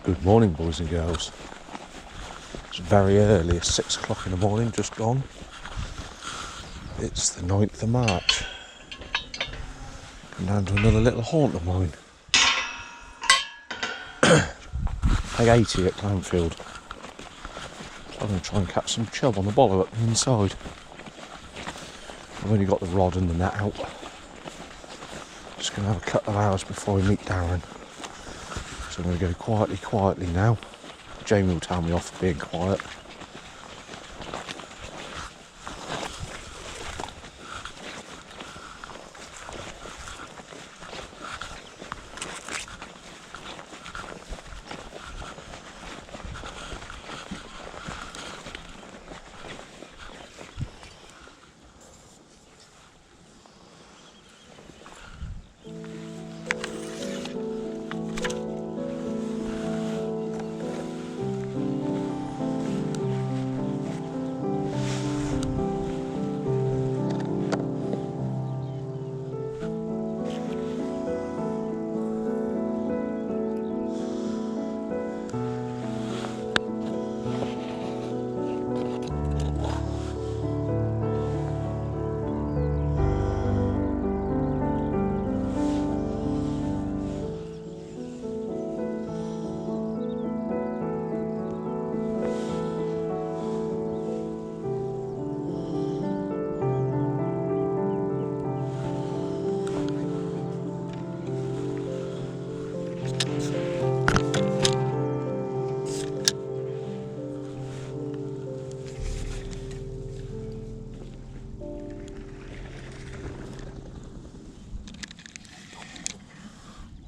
Good morning, boys and girls. It's very early, it's 6 o'clock in the morning, just gone. It's the 9th of March. Come down to another little haunt of mine. Peg 80 at Clanfield. So I'm going to try and catch some chub on the bollow up the inside. I've only got the rod and the net out. Just going to have a couple of hours before we meet Darren. So I'm going to go quietly now. Jamie will tell me off for being quiet.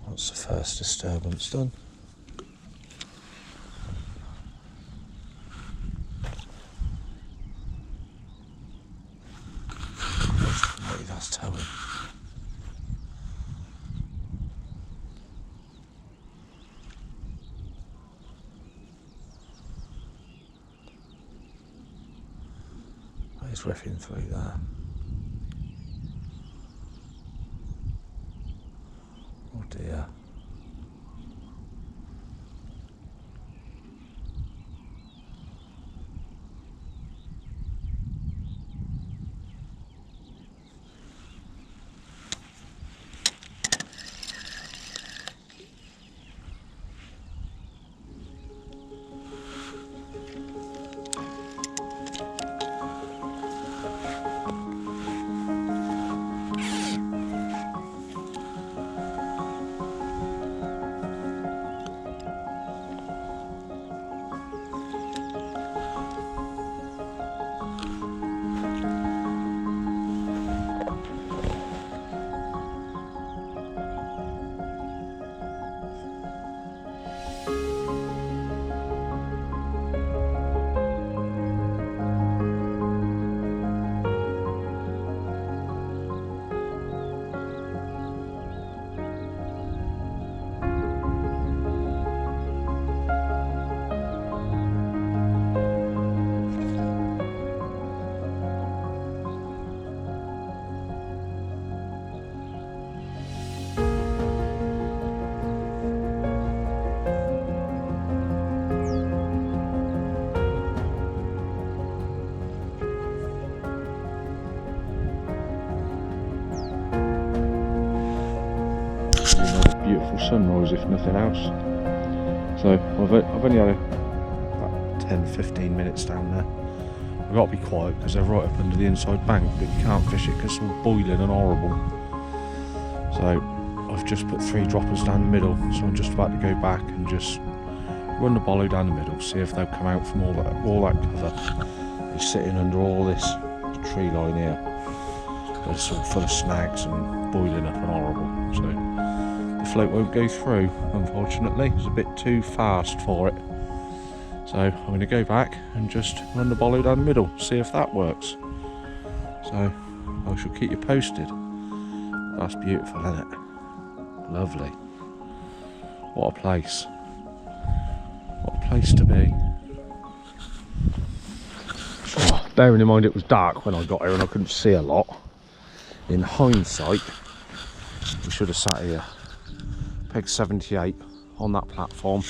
That's the first disturbance done. Maybe that's towing. He's riffing through there. Oh dear. Beautiful sunrise if nothing else. So I've only had about 10-15 minutes down there. I've got to be quiet because they're right up under the inside bank, but you can't fish it because it's all boiling and horrible. So I've just put 3 droppers down the middle, so I'm just about to go back and just run the bollow down the middle, see if they'll come out from all that cover. They're sitting under all this tree line here. It's all full of snags and boiling up and horrible. So the float won't go through, unfortunately. It's a bit too fast for it. So I'm going to go back and just run the bollow down the middle, see if that works. So I shall keep you posted. That's beautiful, isn't it? Lovely. What a place. What a place to be. Oh, bearing in mind it was dark when I got here and I couldn't see a lot. In hindsight, we should have sat here, peg 78 on that platform,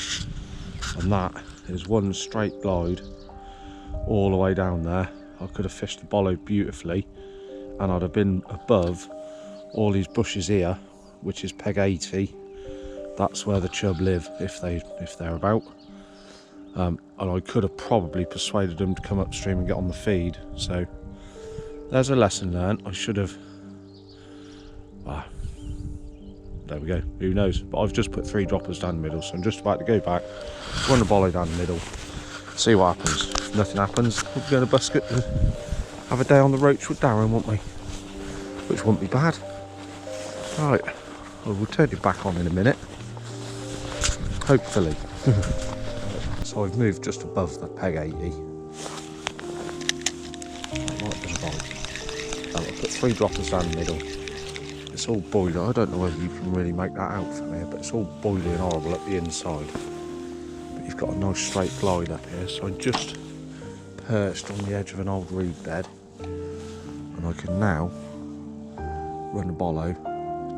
and that is one straight glide all the way down there. I could have fished the bollard beautifully, and I'd have been above all these bushes here, which is peg 80. That's where the chub live if they're about. And I could have probably persuaded them to come upstream and get on the feed. So there's a lesson learned. I should have. There we go. Who knows? But I've just put 3 droppers down the middle, so I'm just about to go back, run the bollard down the middle, see what happens. If nothing happens, we'll go to Busket and have a day on the roach with Darren, won't we? Which wouldn't be bad. Right, well, we'll turn it back on in a minute. Hopefully. So I've moved just above the peg 80. I'll put 3 droppers down the middle. It's all boiling. I don't know whether you can really make that out from here, but it's all boiling horrible at the inside. But you've got a nice straight glide up here, so I just perched on the edge of an old reed bed, and I can now run the bollo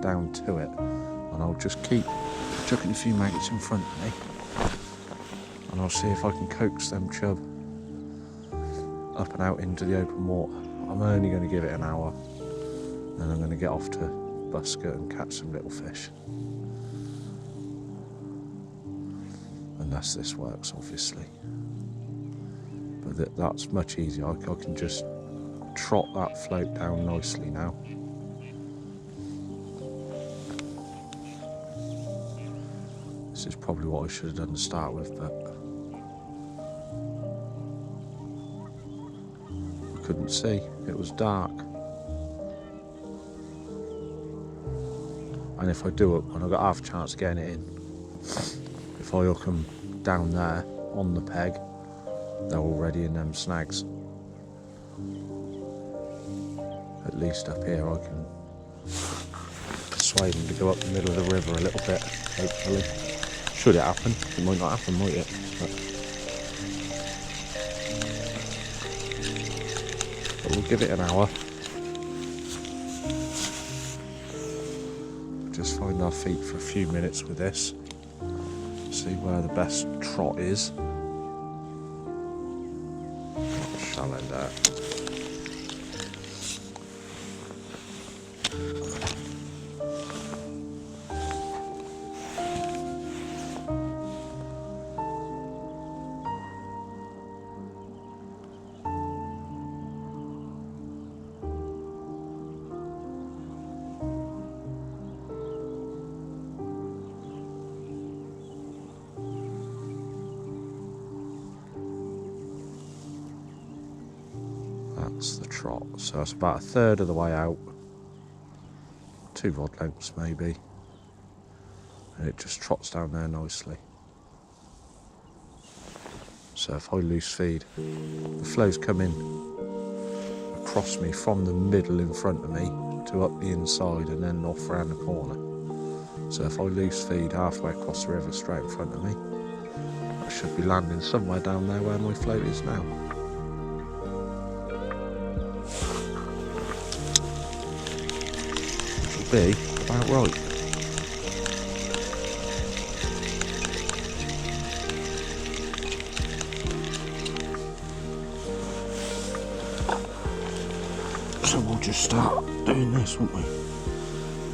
down to it, and I'll just keep chucking a few maggots in front of me, and I'll see if I can coax them chub up and out into the open water. I'm only going to give it an hour, then I'm going to get off to Busket and catch some little fish. Unless this works, obviously. But that's much easier. I can just trot that float down nicely now. This is probably what I should have done to start with, but I couldn't see. It was dark. And if I do it, when I've got half a chance of getting it in, if I hook them down there on the peg, they're already in them snags. At least up here I can persuade them to go up the middle of the river a little bit, hopefully. Should it happen? It might not happen, might it? But we'll give it an hour. Just find our feet for a few minutes with this. See where the best trot is. Shallow there. That's the trot, so it's about a third of the way out, 2 rod lengths maybe, and it just trots down there nicely. So if I loose feed, the flow's coming across me from the middle in front of me to up the inside and then off around the corner. So if I loose feed halfway across the river straight in front of me, I should be landing somewhere down there where my float is now. Be about right. So we'll just start doing this, won't we?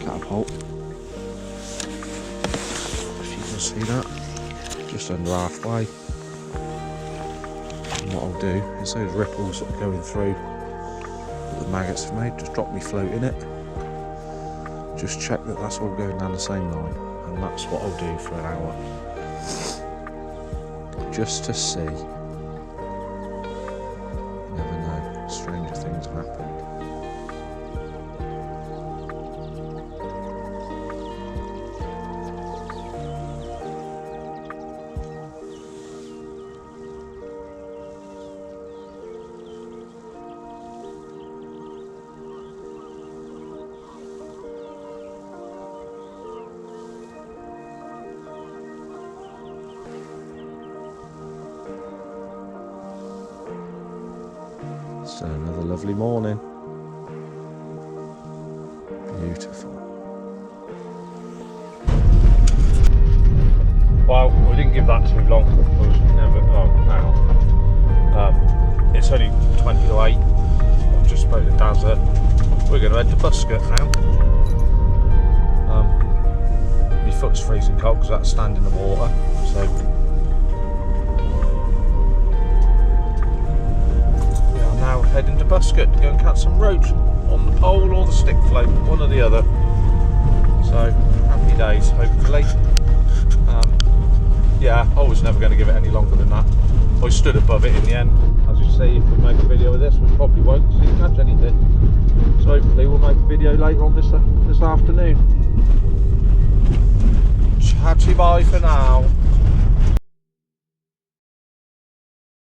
Catapult. If you can see that, just under halfway. And what I'll do is those ripples that are going through that the maggots have made, just drop me float in it. Just check that that's all going down the same line, and that's what I'll do for an hour. Just to see. You never know, stranger things have happened. So another lovely morning. Beautiful. Well, we didn't didn't give that too long. I was never. Oh, now. It's only 20 to 8. I've just spoke to Dazza. We're going to head to Buscott now. My foot's freezing cold because that's standing in the water. So we are now heading to Buscott to go and catch some roach on the pole or the stick float, one or the other. So happy days, hopefully. Yeah, I was never going to give it any longer than that. I stood above it in the end. As you see, if we make a video of this, we probably won't because we didn't catch anything. So hopefully we'll make a video later on this afternoon. Chatty bye for now.